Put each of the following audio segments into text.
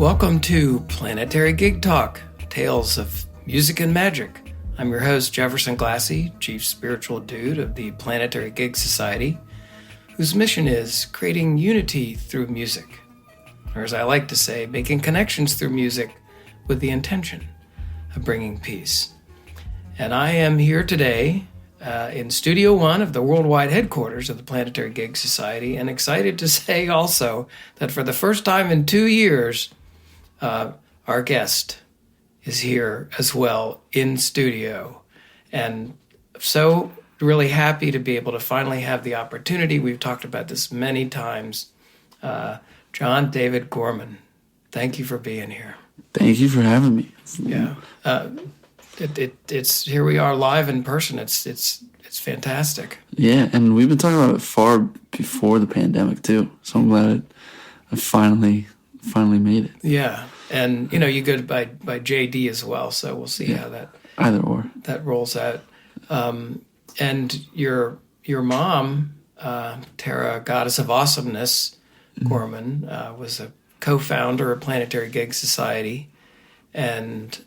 Welcome to Planetary Gig Talk, Tales of Music and Magic. I'm your host, Jefferson Glassy, Chief Spiritual Dude of the Planetary Gigs Society, whose mission is creating unity through music, or as I like to say, making connections through music with the intention of bringing peace. And I am here today in Studio One of the worldwide headquarters of the Planetary Gigs Society, and excited to say also that for the first time in 2 years, our guest is here as well in studio. And so really happy to be able to finally have the opportunity. We've talked about this many times. Jon David Gorman, thank you for being here. Thank you for having me. Yeah. It's here we are live in person. It's fantastic. Yeah, and we've been talking about it far before the pandemic too. So I'm glad I finally made it. Yeah, and you go by JD as well. So we'll see how that rolls out. And your mom, Tara, Goddess of Awesomeness, Gorman, was a co-founder of Planetary Gigs Society, and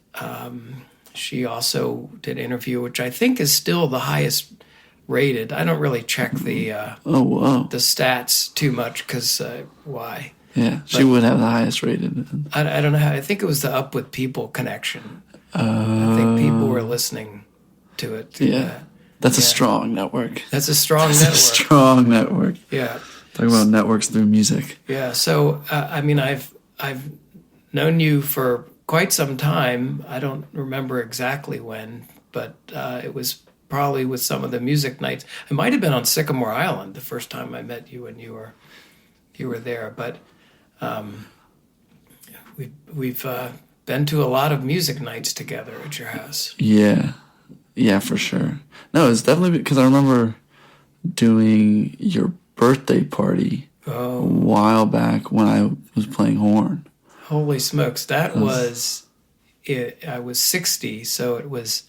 she also did an interview, which I think is still the highest rated. I don't really check the the stats too much because why? Yeah, she would have the highest rated. I don't know how. I think it was the Up With People connection. I think people were listening to it. That's a strong network. That's a strong network. A strong network. Yeah. Talking about networks through music. Yeah. So I've known you for quite some time. I don't remember exactly when, but it was probably with some of the music nights. It might have been on Sycamore Island the first time I met you, and you were there. But we've been to a lot of music nights together at your house. Yeah, for sure. No, it's definitely because I remember doing your birthday party a while back when I was playing horn. Holy smokes, that was it. I was 60, so it was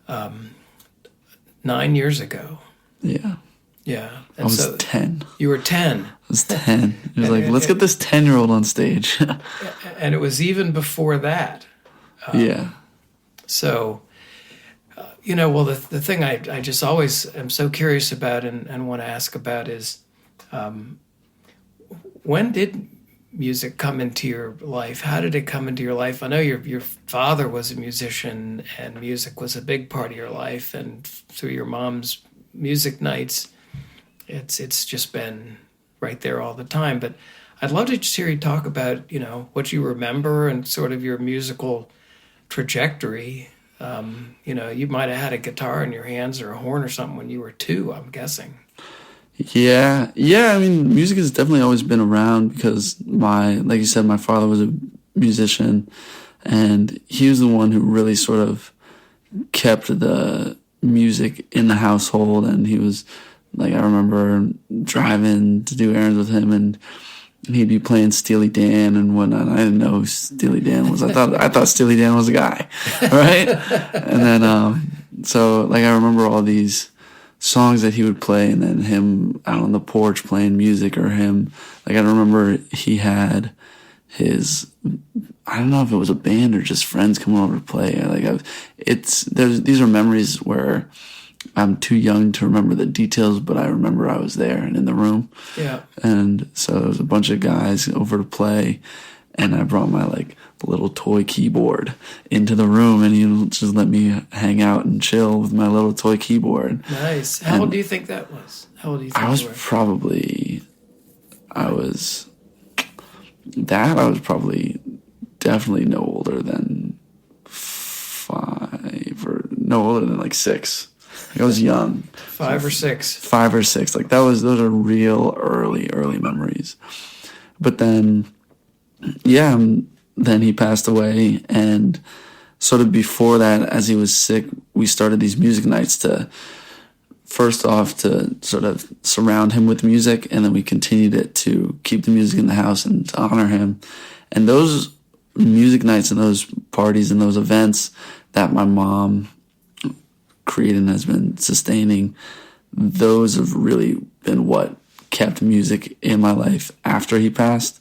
9 years ago. Yeah. Yeah. And I was 10. You were 10. I was 10. It was like, let's get this 10-year-old on stage. And it was even before that. Yeah. So, well, the thing I just always am so curious about and want to ask about is when did music come into your life? How did it come into your life? I know your father was a musician, and music was a big part of your life, and through your mom's music nights, it's just been right there all the time. But I'd love to just hear you talk about, what you remember and sort of your musical trajectory. You might have had a guitar in your hands or a horn or something when you were 2, I'm guessing. Yeah. I mean, music has definitely always been around because like you said, my father was a musician, and he was the one who really sort of kept the music in the household. And he was like, I remember driving to do errands with him, and he'd be playing Steely Dan and whatnot. I didn't know who Steely Dan was. I thought Steely Dan was a guy, right? And then, so like I remember all these songs that he would play, and then him out on the porch playing music, or him, like I remember he had his, I don't know if it was a band or just friends coming over to play. Like these are memories where I'm too young to remember the details, but I remember I was there and in the room. Yeah. And so there was a bunch of guys over to play, and I brought my little toy keyboard into the room, and he just let me hang out and chill with my little toy keyboard. Nice. How old do you think that was? How old do you think I was you were? I was probably definitely no older than 5 or no older than 6. I was young. 5 or 6. 5 or 6. Those are real early memories. But then, then he passed away, and sort of before that, as he was sick, we started these music nights to sort of surround him with music, and then we continued it to keep the music in the house and to honor him. And those music nights and those parties and those events that my mom created and has been sustaining, those have really been what kept music in my life after he passed.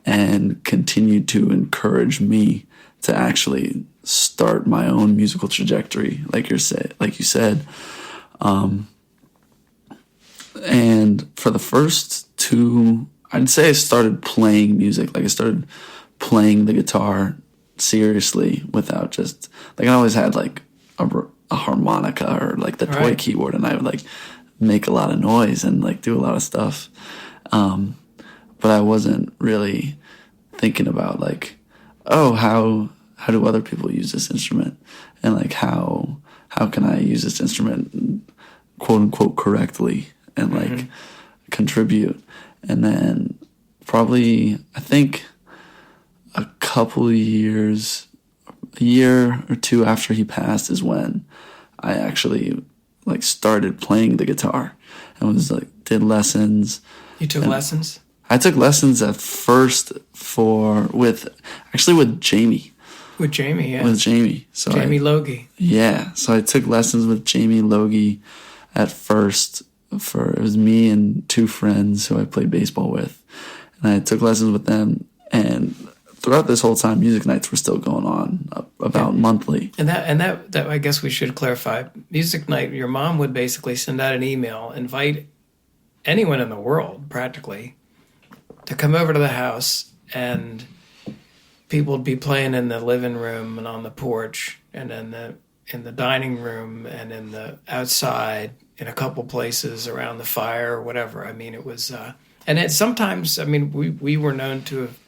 and continued to encourage me to actually start my own musical trajectory, like you said. And for the first two, I'd say I started playing music. Like I started playing the guitar seriously without just, like I always had like a harmonica or like the toy keyboard, and I would like make a lot of noise and like do a lot of stuff. But I wasn't really thinking about like, oh, how do other people use this instrument? And like, how can I use this instrument quote unquote correctly and like contribute? And then probably, I think a year or two after he passed is when I actually like started playing the guitar and was like, did lessons. You took lessons? I took lessons at first with Jamie. With Jamie, yeah. With Jamie. So Jamie Logie. Yeah. So I took lessons with Jamie Logie at first. It was me and two friends who I played baseball with. And I took lessons with them. And throughout this whole time, music nights were still going on about monthly. And that I guess we should clarify. Music night, your mom would basically send out an email, invite anyone in the world, practically, to come over to the house, and people would be playing in the living room and on the porch and in the dining room and in the outside in a couple places around the fire or whatever. I mean, it was, and it sometimes, I mean, we were known to have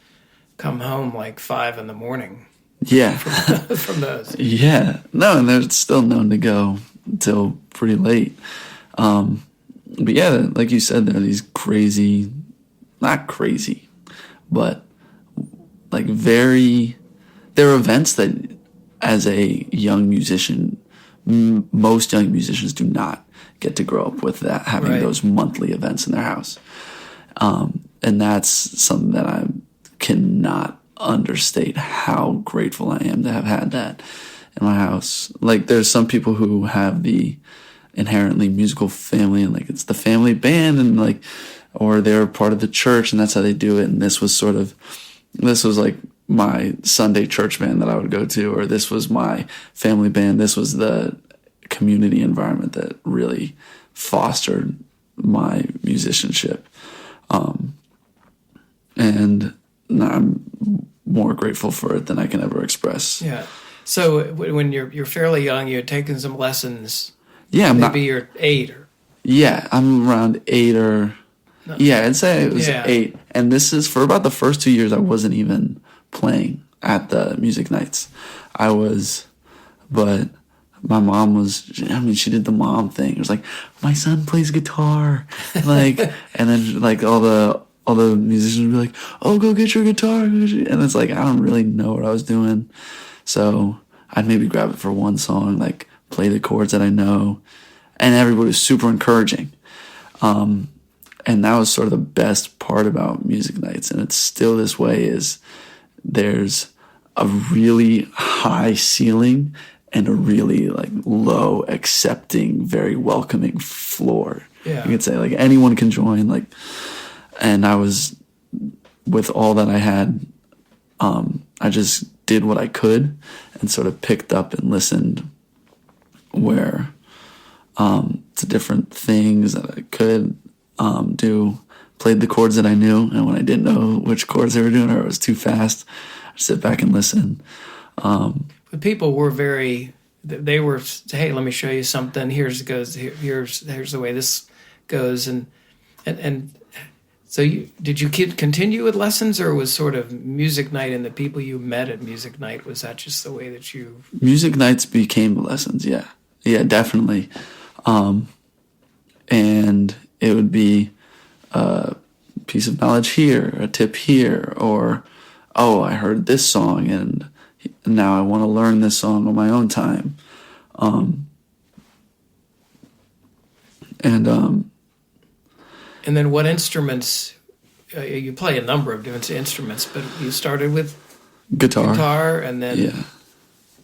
come home like 5 a.m. Yeah. from those. Yeah. No, and they're still known to go until pretty late. But yeah, like you said, there are these crazy, not crazy, but like there are events that as a young musician, most young musicians do not get to grow up with that, having those monthly events in their house. And that's something that I cannot understate how grateful I am to have had that in my house. Like there's some people who have the inherently musical family and like it's the family band and like, or they're part of the church and that's how they do it. And this was like my Sunday church band that I would go to, or this was my family band. This was the community environment that really fostered my musicianship. And I'm more grateful for it than I can ever express. Yeah. So when you're fairly young, you had taken some lessons. Yeah, you're 8 or. Yeah, I'm around 8 or. No. Yeah, I'd say it was 8. And this is for about the first 2 years. I wasn't even playing at the music nights. But my mom was. I mean, she did the mom thing. It was like, my son plays guitar, like, and then like all the musicians would be like, oh, go get your guitar, and it's like I don't really know what I was doing, so I'd maybe grab it for one song, like play the chords that I know, and everybody was super encouraging. And that was sort of the best part about music nights, and it's still this way, is there's a really high ceiling and a really like low, accepting, very welcoming floor. Yeah. You could say like anyone can join, like, and I was, with all that I had, I just did what I could and sort of picked up and listened to different things that I could do, played the chords that I knew, and when I didn't know which chords they were doing or it was too fast, I'd sit back and listen. But people were they were, hey, let me show you something. Here's the way this goes, and so did you continue with lessons, or was sort of music night and the people you met at music night, was that just the way that you? Music nights became the lessons, yeah, definitely, and it would be a piece of knowledge here, a tip here, or oh, I heard this song and now I want to learn this song on my own time. And then what instruments, you play a number of different instruments, but you started with guitar and then... Yeah.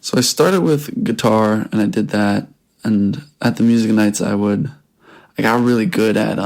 So I started with guitar and I did that. And at the music nights I got really good at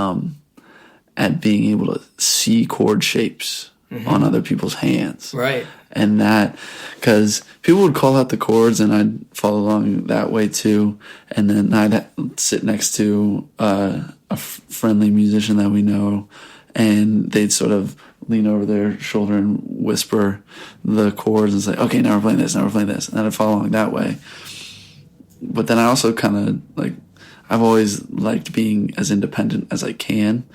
being able to see chord shapes on other people's hands. Right. And that, because people would call out the chords and I'd follow along that way too. And then I'd sit next to a friendly musician that we know, and they'd sort of lean over their shoulder and whisper the chords and say, okay, now we're playing this, now we're playing this. And then I'd follow along that way. But then I also kind of like, I've always liked being as independent as I can.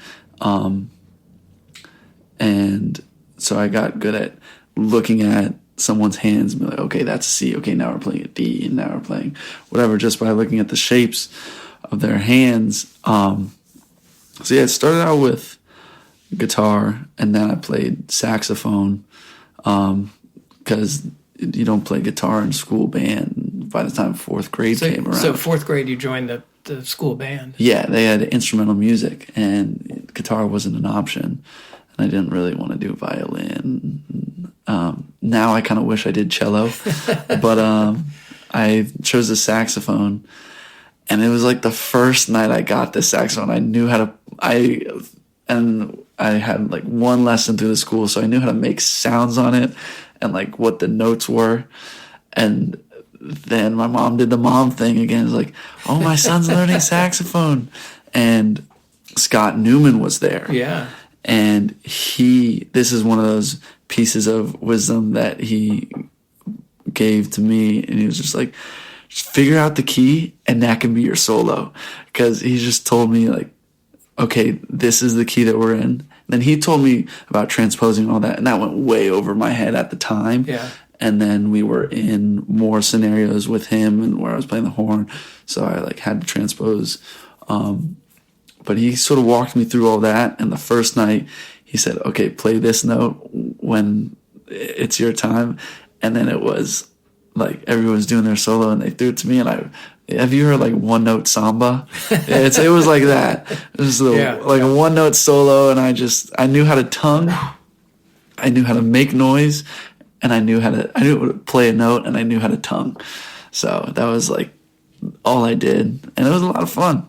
And so I got good at looking at someone's hands and be like, okay, that's a C. Okay, now we're playing a D, and now we're playing whatever, just by looking at the shapes of their hands. So yeah, it started out with guitar, and then I played saxophone, because you don't play guitar in school band by the time fourth grade came around. So fourth grade, you joined the school band. Yeah, they had instrumental music, and guitar wasn't an option. And I didn't really want to do violin. Now I kind of wish I did cello, but I chose the saxophone, and it was like the first night I got the saxophone. I knew how to. I had like one lesson through the school, so I knew how to make sounds on it and like what the notes were. And then my mom did the mom thing again. It was like, oh, my son's learning saxophone, and Scott Newman was there. Yeah. And this is one of those pieces of wisdom that he gave to me. And he was just like, just figure out the key and that can be your solo. Because he just told me like, okay, this is the key that we're in. And then he told me about transposing all that. And that went way over my head at the time. Yeah. And then we were in more scenarios with him and where I was playing the horn. So I like had to transpose, but he sort of walked me through all that. And the first night he said, okay, play this note when it's your time. And then it was like everyone's doing their solo and they threw it to me. And have you heard like one note samba? It was like that. It was like a one note solo. And I knew how to tongue. I knew how to make noise, and I knew how to play a note, and I knew how to tongue. So that was like all I did. And it was a lot of fun.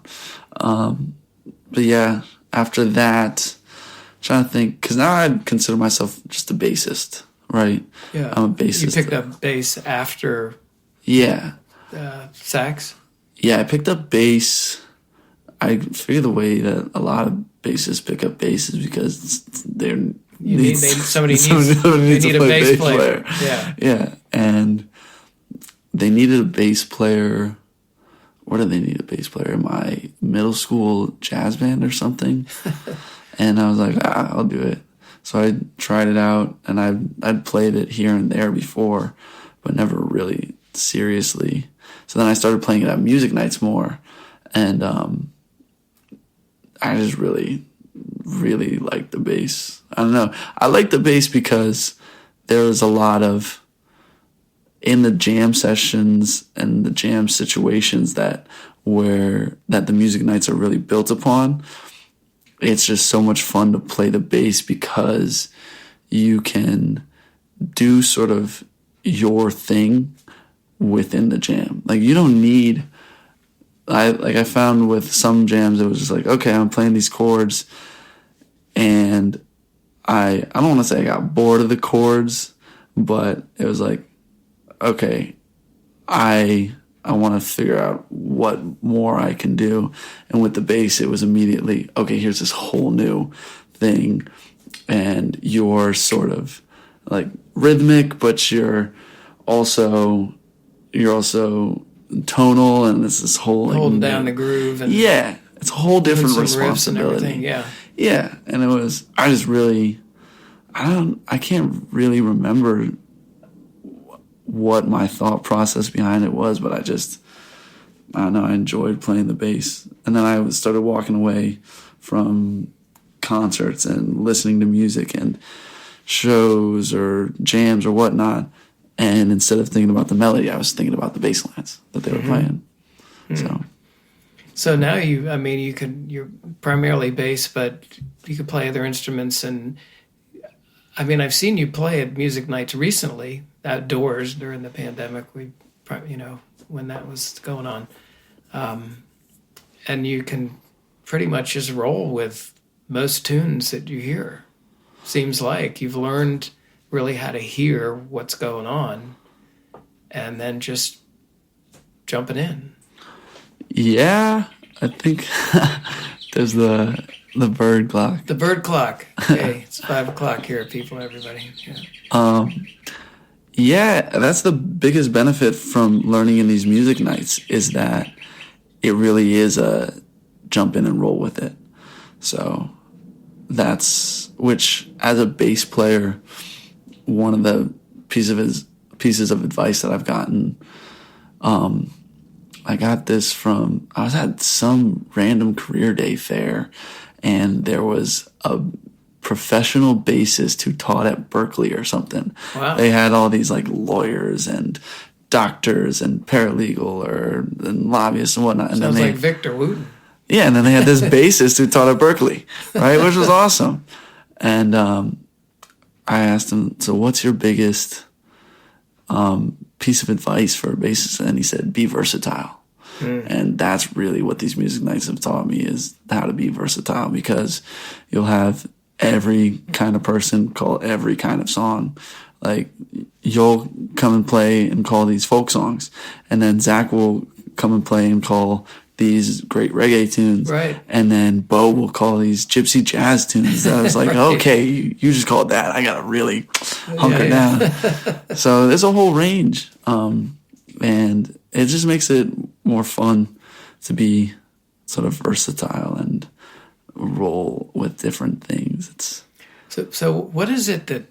But yeah, after that, I'm trying to think, because now I consider myself just a bassist, right? Yeah. I'm a bassist. You picked up bass after sax? Yeah, I picked up bass. I figure the way that a lot of bassists pick up bass is because somebody needs a bass player. Yeah. Yeah. And they needed a bass player. Where did they need a bass player? In my middle school jazz band or something. And I was like, I'll do it. So I tried it out, and I'd played it here and there before, but never really seriously. So then I started playing it at music nights more. And I just really, really liked the bass. I don't know. I like the bass because there was a lot of, in the jam sessions and the jam situations that the music nights are really built upon, it's just so much fun to play the bass because you can do sort of your thing within the jam. Like you don't need, I found with some jams, it was just like, okay, I'm playing these chords, and I don't want to say I got bored of the chords, but it was like, okay, I want to figure out what more I can do. And with the bass, it was immediately, okay, here's this whole new thing. And you're sort of like rhythmic, but you're also tonal, and it's this whole holding down the groove. And it's a whole different responsibility. Yeah. And it was, I can't really remember what my thought process behind it was, but I don't know, I enjoyed playing the bass. And then I started walking away from concerts and listening to music and shows or jams or whatnot. And instead of thinking about the melody, I was thinking about the bass lines that they were playing. So now you're primarily bass, but you could play other instruments. And I mean, I've seen you play at music nights recently, outdoors during the pandemic. When that was going on, and you can pretty much just roll with most tunes that you hear. seems like. You've learned really how to hear what's going on and then just jumping in. Yeah, I think there's the bird clock. The bird clock. Okay, it's 5 o'clock here, people, everybody. Yeah. Yeah, that's the biggest benefit from learning in these music nights is that it really is a jump in and roll with it. So which as a bass player, one of the pieces of advice that I've gotten, I got this from, I was at some random career day fair, and there was a professional bassist who taught at Berkeley or something. Wow. They had all these like lawyers and doctors and paralegal and lobbyists and whatnot. And Sounds then like Victor Wooten. Yeah, and then they had this bassist who taught at Berkeley, right, which was awesome. And I asked him, so what's your biggest piece of advice for a bassist? And he said, be versatile. And that's really what these music nights have taught me, is how to be versatile, because you'll have every kind of person call every kind of song. Like, you'll come and play and call these folk songs, and then Zach will come and play and call these great reggae tunes. Right. And then Bo will call these gypsy jazz tunes. I was like, right. Okay, you just called that. I got to really hunker down. So there's a whole range. And it just makes it more fun to be sort of versatile and roll with different things. So what is it that,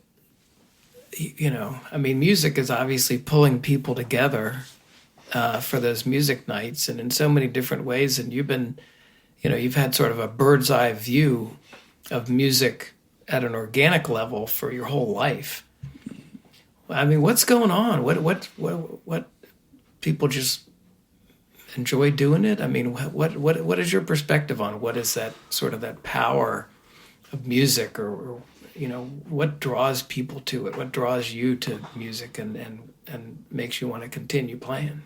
I mean, music is obviously pulling people together for those music nights, and in so many different ways. And you've had sort of a bird's eye view of music at an organic level for your whole life. I mean, what's going on? What people just enjoy doing it? I mean, what is your perspective on what is that sort of that power of music, or what draws people to it? What draws you to music and makes you want to continue playing?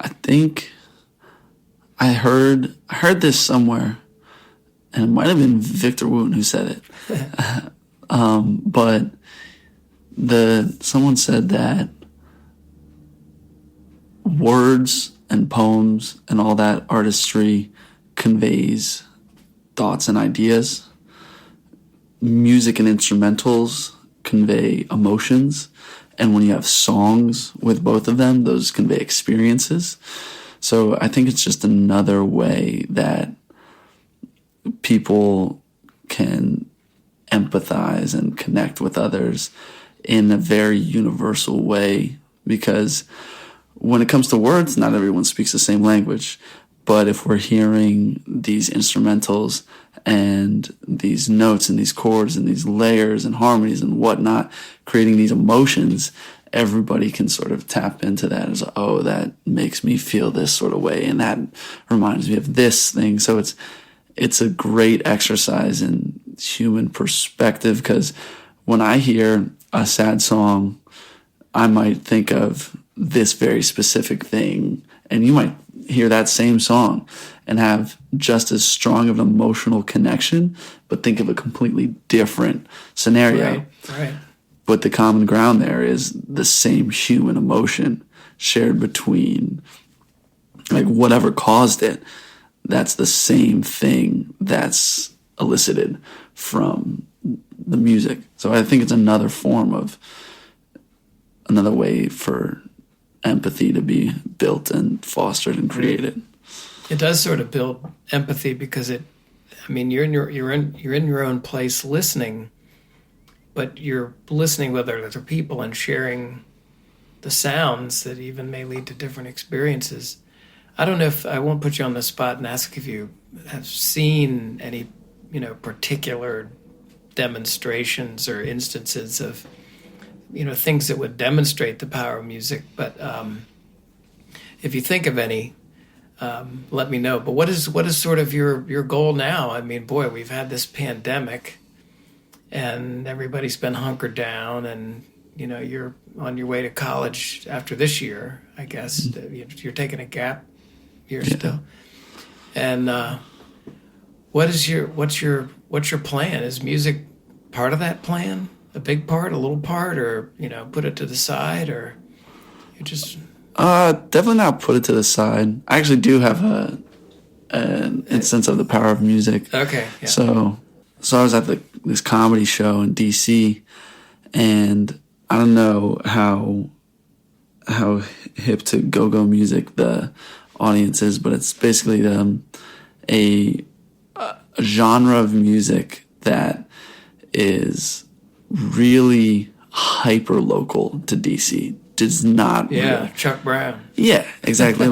I think I heard this somewhere, and it might have been Victor Wooten who said it. But someone said that words and poems and all that artistry conveys thoughts and ideas. Music and instrumentals convey emotions. And when you have songs with both of them, those convey experiences. So I think it's just another way that people can empathize and connect with others in a very universal way. Because when it comes to words, not everyone speaks the same language. But if we're hearing these instrumentals and these notes and these chords and these layers and harmonies and whatnot, creating these emotions, everybody can sort of tap into that as, oh, that makes me feel this sort of way, and that reminds me of this thing. So it's a great exercise in human perspective, because when I hear a sad song, I might think of this very specific thing, and you might hear that same song and have just as strong of an emotional connection, but think of a completely different scenario. Right. But the common ground there is the same human emotion shared between, like, whatever caused it. That's the same thing that's elicited from the music. So I think it's another way for empathy to be built and fostered and created. It does sort of build empathy, because you're in your own place listening, but you're listening with other people and sharing the sounds that even may lead to different experiences. I don't know if I won't put you on the spot and ask if you have seen any, particular demonstrations or instances of, things that would demonstrate the power of music. But if you think of any, let me know. But what is sort of your goal now? I mean, boy, we've had this pandemic, and everybody's been hunkered down, and you're on your way to college after this year, I guess. You're taking a gap year still. And what's your plan? Is music part of that plan? A big part, a little part, or, put it to the side, or you just... Definitely not put it to the side. I actually do have an instance of the power of music. Okay. Yeah. So I was at this comedy show in DC, and I don't know how hip to go-go music the audience is, but it's basically a genre of music that is really hyper local to DC. Does not really. Chuck Brown. Yeah, exactly.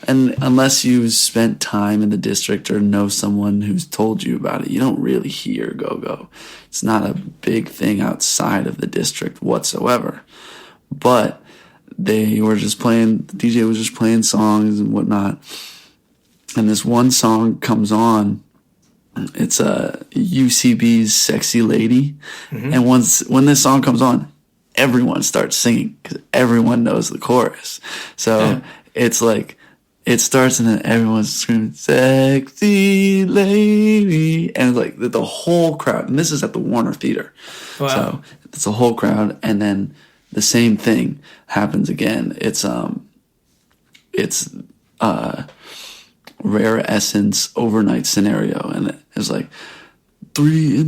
And unless you spent time in the district or know someone who's told you about it, you don't really hear go-go. It's not a big thing outside of the district whatsoever. But the DJ was just playing songs and whatnot. And this one song comes on. It's UCB's Sexy Lady. Mm-hmm. And when this song comes on, everyone starts singing because everyone knows the chorus. So it's like, it starts and then everyone's screaming, "Sexy lady." And it's like the whole crowd, and this is at the Warner Theater. Wow. So it's a whole crowd. And then the same thing happens again. It's Rare Essence Overnight Scenario. And it's like 3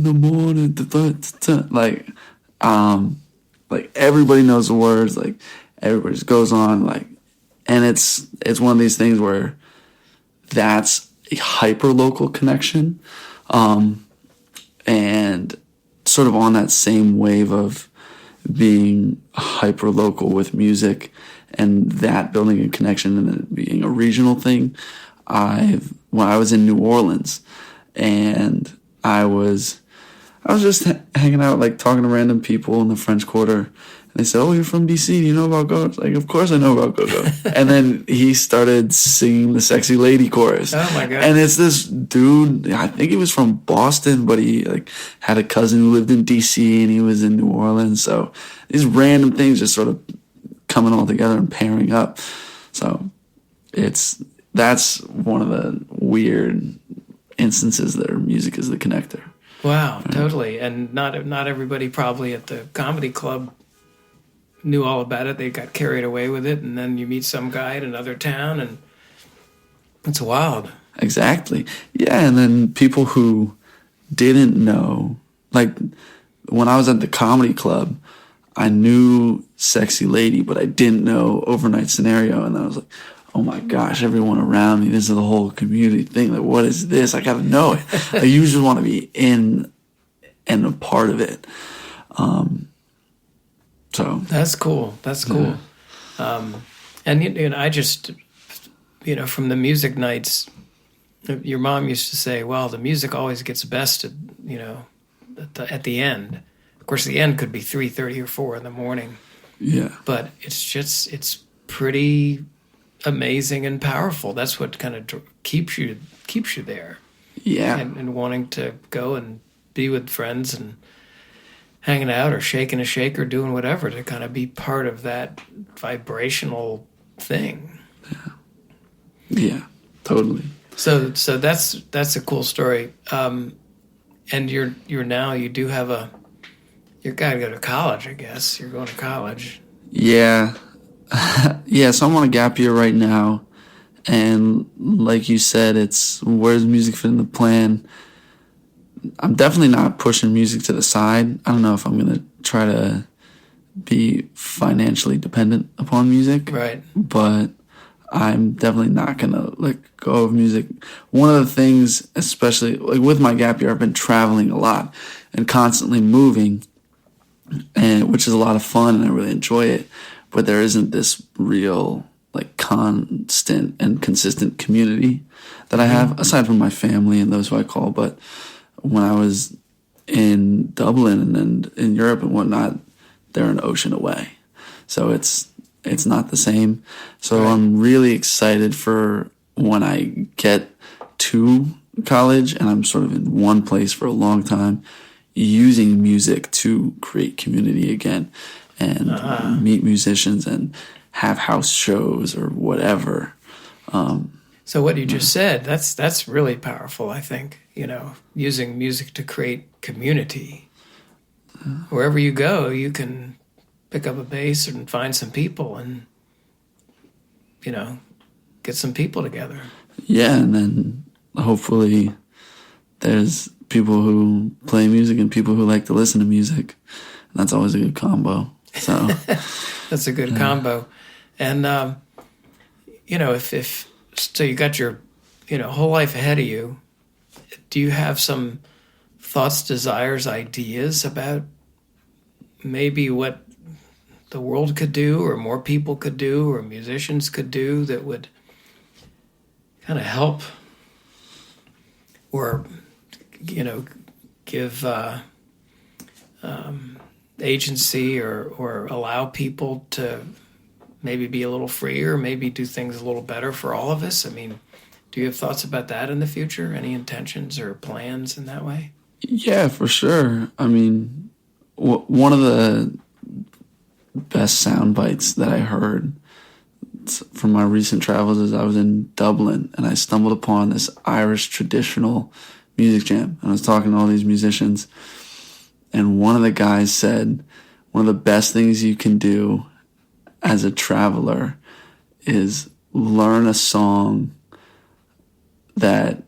a.m, like everybody knows the words, like everybody just goes on, like, and it's one of these things where that's a hyper local connection, and sort of on that same wave of being hyper local with music and that building a connection and it being a regional thing. When I was in New Orleans, and I was just hanging out, like talking to random people in the French Quarter. And they said, "Oh, you're from DC. Do you know about go-go?" I was like, "Of course I know about go-go." And then he started singing the Sexy Lady chorus. Oh, my God. And it's this dude, I think he was from Boston, but he had a cousin who lived in DC and he was in New Orleans. So these random things just sort of coming all together and pairing up. So that's one of the weird instances that music is the connector. Wow, totally. And not everybody probably at the comedy club knew all about it. They got carried away with it, and then you meet some guy in another town, and it's wild. Exactly. Yeah, and then people who didn't know, like when I was at the comedy club, I knew Sexy Lady, but I didn't know Overnight Scenario, and I was like, "Oh my gosh, everyone around me, this is the whole community thing. Like, what is this? I gotta know it." Like, you just want to be in and a part of it. So that's cool. That's cool. Yeah. And I just, from the music nights, your mom used to say, "Well, the music always gets best at the end." Of course, the end could be 3:30 or 4 in the morning. Yeah. But it's pretty amazing and powerful. That's what kind of keeps you there. Yeah. And wanting to go and be with friends and hanging out or shaking a shaker, doing whatever to kind of be part of that vibrational thing. Yeah, totally. So that's a cool story. And you do have you're gotta go to college, I guess. You're going to college. Yeah. Yeah, so I'm on a gap year right now, and like you said, it's where's music fit in the plan. I'm definitely not pushing music to the side. I don't know if I'm going to try to be financially dependent upon music. Right. But I'm definitely not going to let go of music. One of the things, especially like with my gap year, I've been traveling a lot and constantly moving, and which is a lot of fun and I really enjoy it. But there isn't this real like constant and consistent community that I have, aside from my family and those who I call. But when I was in Dublin and in Europe and whatnot, they're an ocean away. So it's not the same. So right. I'm really excited for when I get to college and I'm sort of in one place for a long time, using music to create community again and meet musicians and have house shows or whatever. So what you just said, that's really powerful, I think, using music to create community. wherever you go, you can pick up a bass and find some people and, get some people together. Yeah, and then hopefully there's people who play music and people who like to listen to music. And that's always a good combo. So that's a good combo. And, if so you got your, whole life ahead of you, do you have some thoughts, desires, ideas about maybe what the world could do or more people could do or musicians could do that would kind of help or, give agency or allow people to maybe be a little freer, maybe do things a little better for all of us? I mean, do you have thoughts about that in the future? Any intentions or plans in that way? Yeah, for sure. I mean, one of the best sound bites that I heard from my recent travels is I was in Dublin and I stumbled upon this Irish traditional music jam. And I was talking to all these musicians, and one of the guys said, one of the best things you can do as a traveler is learn a song about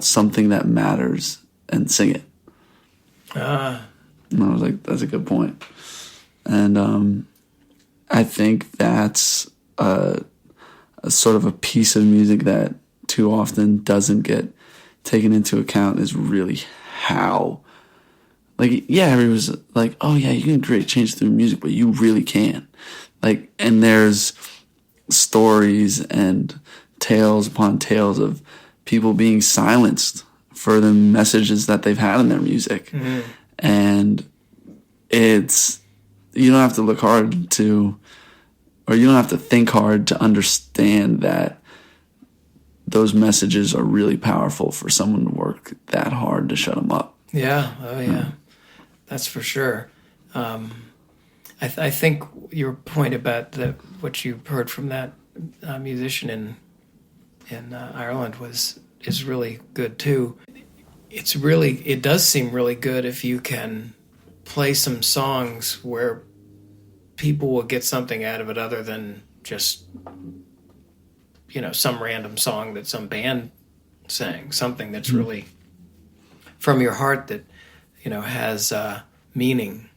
something that matters and sing it. And I was like, that's a good point. And I think that's a sort of a piece of music that too often doesn't get taken into account, is really how, everyone's like, oh yeah, you can create change through music, but you really can. And there's stories and tales upon tales of people being silenced for the messages that they've had in their music. Mm-hmm. And you don't have to look hard to, or you don't have to think hard to understand that those messages are really powerful for someone to work that hard to shut them up. Yeah. Oh yeah. That's for sure. I think your point about what you heard from that musician in Ireland is really good too. It does seem really good if you can play some songs where people will get something out of it other than just, some random song that some band sang, something that's really from your heart that, has meaning,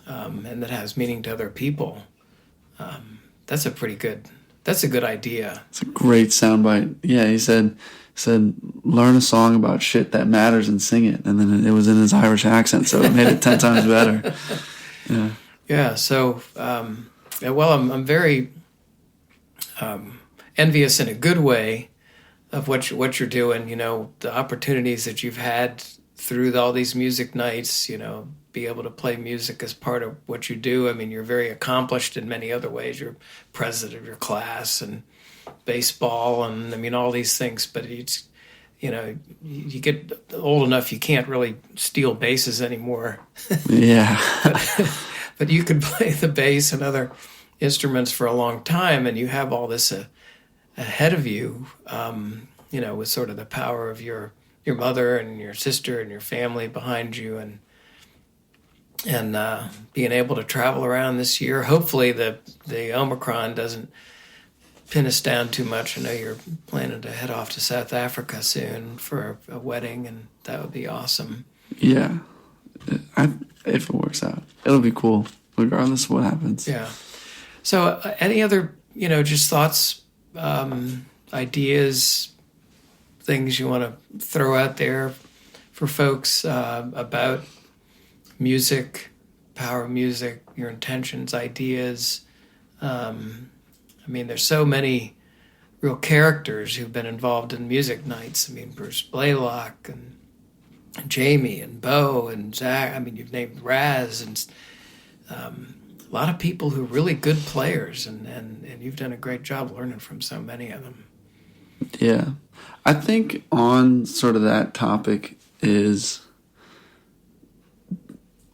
and that has meaning to other people. That's a good idea. It's a great soundbite. Yeah, he said, learn a song about shit that matters and sing it. And then it was in his Irish accent, so it made it 10 times better. Yeah. Yeah. So, I'm very envious in a good way of what you're doing. The opportunities that you've had through all these music nights. Be able to play music as part of what you do. I mean, you're very accomplished in many other ways. You're president of your class and baseball, and I mean all these things. But it's, you get old enough, you can't really steel basses anymore. Yeah. but you could play the bass and other instruments for a long time, and you have all this ahead of you. With sort of the power of your mother and your sister and your family behind you, and being able to travel around this year. Hopefully the Omicron doesn't pin us down too much. I know you're planning to head off to South Africa soon for a wedding, and that would be awesome. Yeah. If it works out. It'll be cool, regardless of what happens. Yeah. So any other, just thoughts, ideas, things you want to throw out there for folks about music, power of music, your intentions, ideas? There's so many real characters who've been involved in music nights. Bruce Blaylock and Jamie and Bo and Zach. You've named Raz, and a lot of people who are really good players, and you've done a great job learning from so many of them. Yeah. I think on sort of that topic is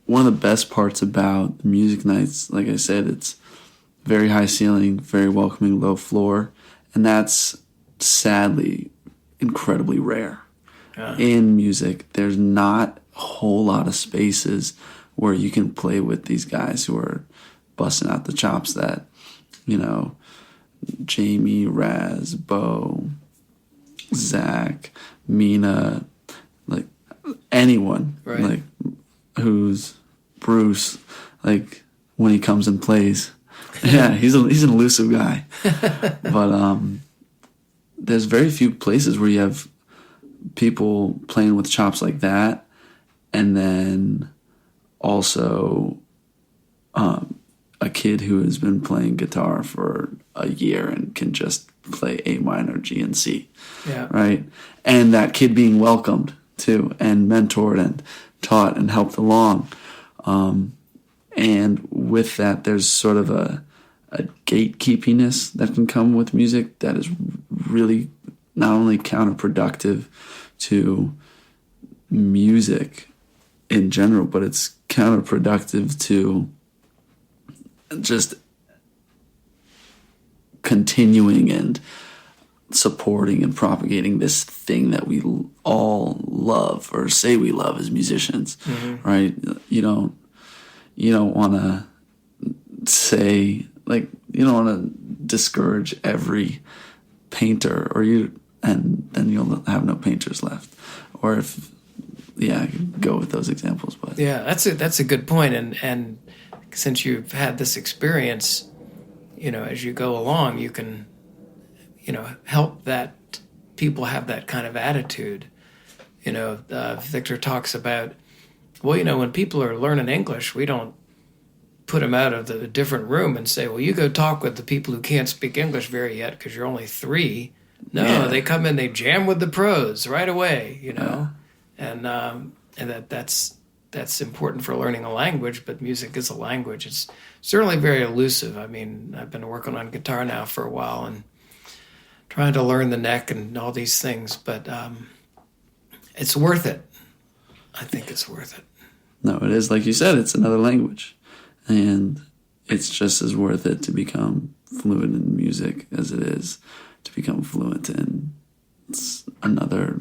one of the best parts about the music nights. Like I said, it's very high ceiling, very welcoming, low floor, and that's sadly incredibly rare. In music. There's not whole lot of spaces where you can play with these guys who are busting out the chops that, you know, Jamie, Raz, Bo, Zach, Mina, like anyone, right. like who's Bruce, like when he comes and plays. Yeah, he's an elusive guy. But there's very few places where you have people playing with chops like that, and then also a kid who has been playing guitar for a year and can just play A minor, G, and C. Yeah. Right? And that kid being welcomed too, and mentored and taught and helped along. And with that, there's sort of a gatekeepiness that can come with music that is really not only counterproductive to music in general, but it's counterproductive to just continuing and supporting and propagating this thing that we all love or say we love as musicians, right? You don't want to say, like, you don't want to discourage every painter, and then you'll have no painters left. Or if, yeah, I could go with those examples, but yeah, that's a good point. And since you've had this experience, you know, as you go along, you can, you know, help that people have that kind of attitude. You know, Victor talks about, well, you know, when people are learning English, we don't put them out of the different room and say, well, you go talk with the people who can't speak English very yet because you're only 3. No, yeah. They come in, they jam with the pros right away, you know, and that's important for learning a language, but music is a language. It's certainly very elusive. I mean, I've been working on guitar now for a while and trying to learn the neck and all these things, but it's worth it. I think it's worth it. No, it is. Like you said, it's another language. And it's just as worth it to become fluent in music as it is to become fluent in another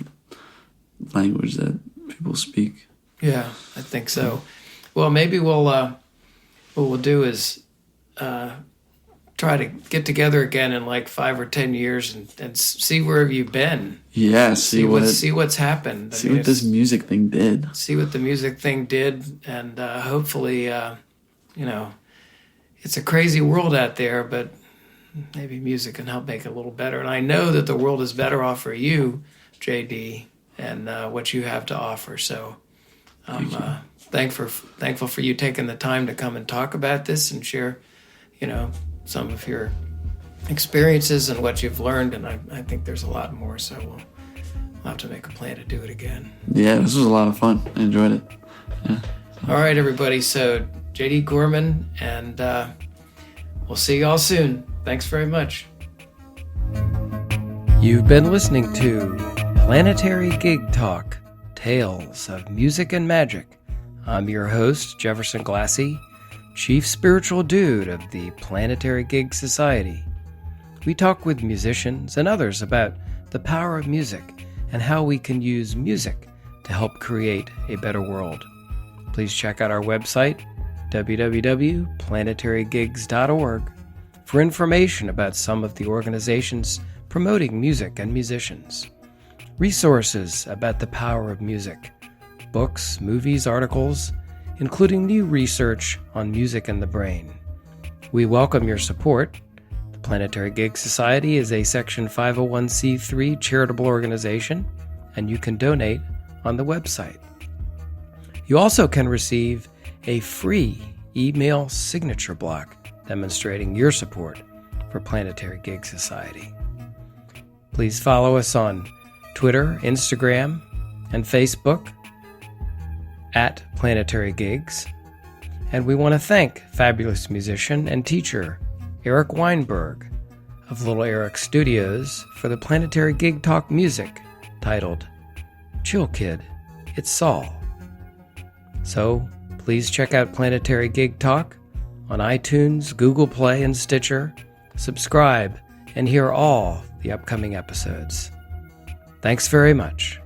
language that people speak. Yeah, I think so. Well, maybe what we'll do is try to get together again in like 5 or 10 years and see where you've been. Yeah, see what's happened. See what this music thing did. See what the music thing did, and hopefully, you know, it's a crazy world out there, but maybe music can help make it a little better. And I know that the world is better off for you, JD, and what you have to offer. So I'm thankful for you taking the time to come and talk about this and share, you know, some of your experiences and what you've learned. And I think there's a lot more, so we'll have to make a plan to do it again. Yeah, this was a lot of fun. I enjoyed it. Yeah. All right, everybody. So JD Gorman, and we'll see you all soon. Thanks very much. You've been listening to Planetary Gig Talk, Tales of Music and Magic. I'm your host, Jefferson Glassy, Chief Spiritual Dude of the Planetary Gigs Society. We talk with musicians and others about the power of music and how we can use music to help create a better world. Please check out our website, www.planetarygigs.org, for information about some of the organizations promoting music and musicians, resources about the power of music, books, movies, articles, including new research on music and the brain. We welcome your support. The Planetary Gigs Society is a Section 501c3 charitable organization, and you can donate on the website. You also can receive a free email signature block demonstrating your support for Planetary Gigs Society. Please follow us on Twitter, Instagram, and Facebook at Planetary Gigs. And we want to thank fabulous musician and teacher Eric Weinberg of Little Eric Studios for the Planetary Gig Talk music titled Chill Kid, It's Saul. So please check out Planetary Gig Talk on iTunes, Google Play, and Stitcher. Subscribe and hear all the upcoming episodes. Thanks very much.